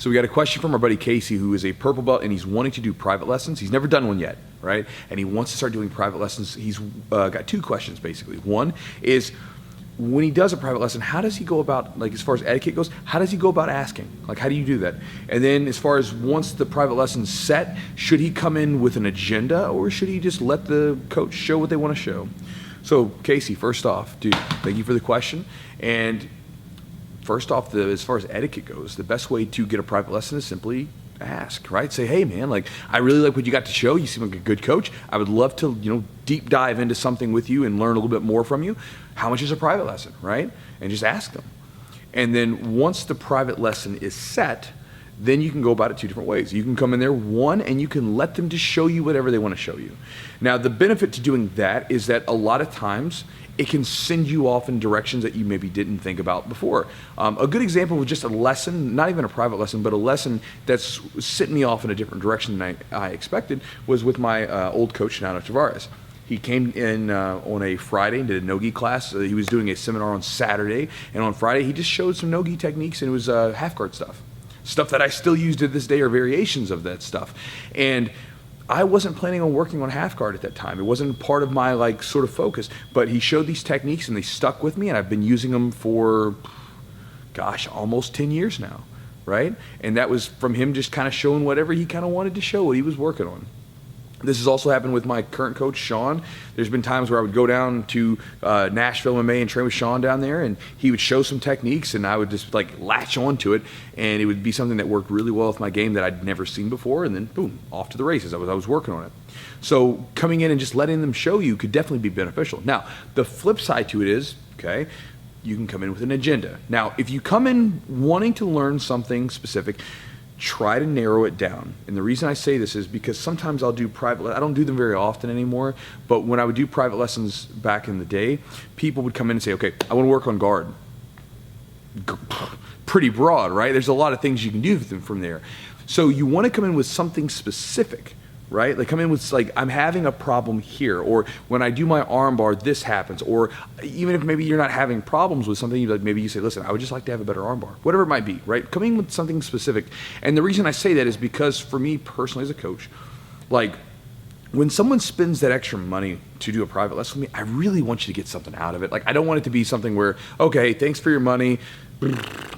So we got a question from our buddy Casey, who is a purple belt, and he's wanting to do private lessons. He's never done one yet, right? And he wants to start doing private lessons. He's got two questions, basically. One is, when he does a private lesson, how does he go about, like as far as etiquette goes, how does he go about asking? Like, how do you do that? And then as far as once the private lesson's set, should he come in with an agenda, or should he just let the coach show what they want to show? So Casey, first off, dude, thank you for the question. And first off, as far as etiquette goes, the best way to get a private lesson is simply ask, right? Say, hey man, like, I really like what you got to show. You seem like a good coach. I would love to, deep dive into something with you and learn a little bit more from you. How much is a private lesson, right? And just ask them. And then once the private lesson is set, then you can go about it two different ways. You can come in there, one, and you can let them just show you whatever they want to show you. Now, the benefit to doing that is that a lot of times it can send you off in directions that you maybe didn't think about before. A good example was just a lesson, not even a private lesson, but a lesson that's sent me off in a different direction than I expected, was with my old coach, Nano Tavares. He came in on a Friday and did a no-gi class. He was doing a seminar on Saturday, and on Friday he just showed some no-gi techniques, and it was half guard stuff that I still use to this day, or variations of that stuff. And I wasn't planning on working on half guard at that time. It wasn't part of my sort of focus, but he showed these techniques and they stuck with me, and I've been using them for, almost 10 years now, right? And that was from him just kind of showing whatever he kind of wanted to show, what he was working on. This has also happened with my current coach, Sean. There's been times where I would go down to Nashville MMA and train with Sean down there, and he would show some techniques, and I would just latch onto it, and it would be something that worked really well with my game that I'd never seen before, and then boom, off to the races. I was working on it. So coming in and just letting them show you could definitely be beneficial. Now, the flip side to it is, okay, you can come in with an agenda. Now, if you come in wanting to learn something specific, try to narrow it down. And the reason I say this is because sometimes I'll do I don't do them very often anymore, but when I would do private lessons back in the day, people would come in and say, okay, I want to work on guard. Pretty broad, right? There's a lot of things you can do with them from there. So you want to come in with something specific, right? Come in with I'm having a problem here, or when I do my arm bar, this happens, or even if maybe you're not having problems with something, maybe you say, listen, I would just like to have a better arm bar, whatever it might be, right? Coming with something specific. And the reason I say that is because for me personally as a coach, when someone spends that extra money to do a private lesson with me, I really want you to get something out of it. I don't want it to be something where, okay, thanks for your money,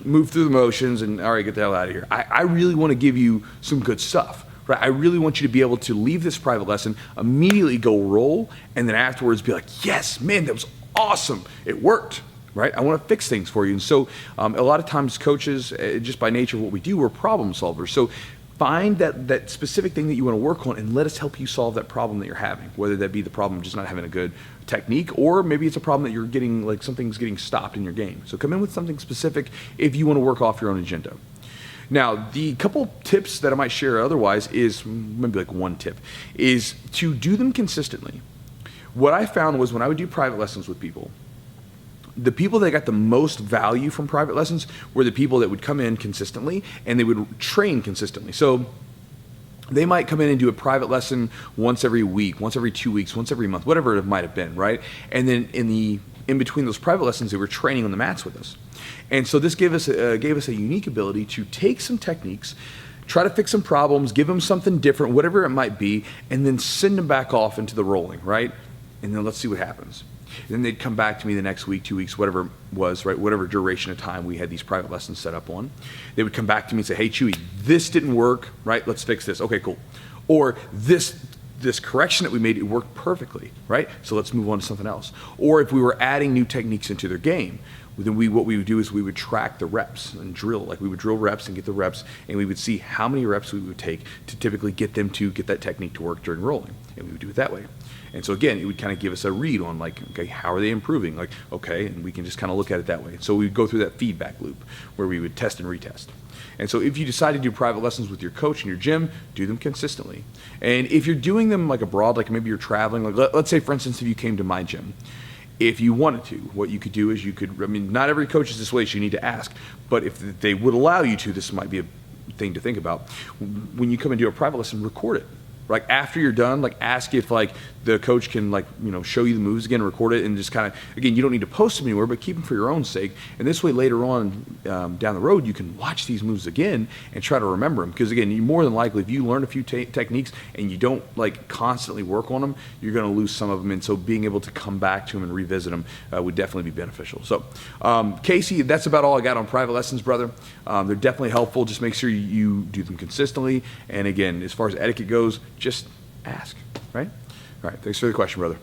move through the motions, and all right, get the hell out of here. I really want to give you some good stuff. Right, I really want you to be able to leave this private lesson, immediately go roll, and then afterwards be like, yes, man, that was awesome. It worked, right? I want to fix things for you. And so a lot of times coaches, just by nature of what we do, we're problem solvers. So find that specific thing that you want to work on and let us help you solve that problem that you're having, whether that be the problem of just not having a good technique, or maybe it's a problem that you're getting, something's getting stopped in your game. So come in with something specific if you want to work off your own agenda. Now, the couple tips that I might share otherwise is, maybe one tip, is to do them consistently. What I found was when I would do private lessons with people, the people that got the most value from private lessons were the people that would come in consistently and they would train consistently. So they might come in and do a private lesson once every week, once every 2 weeks, once every month, whatever it might have been, right? And then in between those private lessons, they were training on the mats with us. And so this gave us a unique ability to take some techniques, try to fix some problems, give them something different, whatever it might be, and then send them back off into the rolling, right? And then let's see what happens. And then they'd come back to me the next week, 2 weeks, whatever it was, right? Whatever duration of time we had these private lessons set up on. They would come back to me and say, hey, Chewy, this didn't work, right? Let's fix this. Okay, cool. Or this correction that we made, it worked perfectly, right? So let's move on to something else. Or if we were adding new techniques into their game, then what we would do is we would track the reps and drill. We would drill reps and get the reps, and we would see how many reps we would take to typically get them to get that technique to work during rolling. And we would do it that way. And so again, it would kind of give us a read on okay, how are they improving? Okay, and we can just kind of look at it that way. So we'd go through that feedback loop where we would test and retest. And so if you decide to do private lessons with your coach in your gym, do them consistently. And if you're doing them abroad, maybe you're traveling, let's say for instance, if you came to my gym, if you wanted to, what you could do is not every coach is this way, so you need to ask, but if they would allow you to, this might be a thing to think about. When you come and do a private lesson, record it. After you're done, ask if the coach can show you the moves again, record it, and just kind of, again, you don't need to post them anywhere, but keep them for your own sake. And this way later on down the road, you can watch these moves again and try to remember them. Because again, you more than likely, if you learn a few techniques and you don't constantly work on them, you're going to lose some of them. And so being able to come back to them and revisit them would definitely be beneficial. So Casey, that's about all I got on private lessons, brother. They're definitely helpful. Just make sure you do them consistently. And again, as far as etiquette goes, just ask, right? All right, thanks for the question, brother.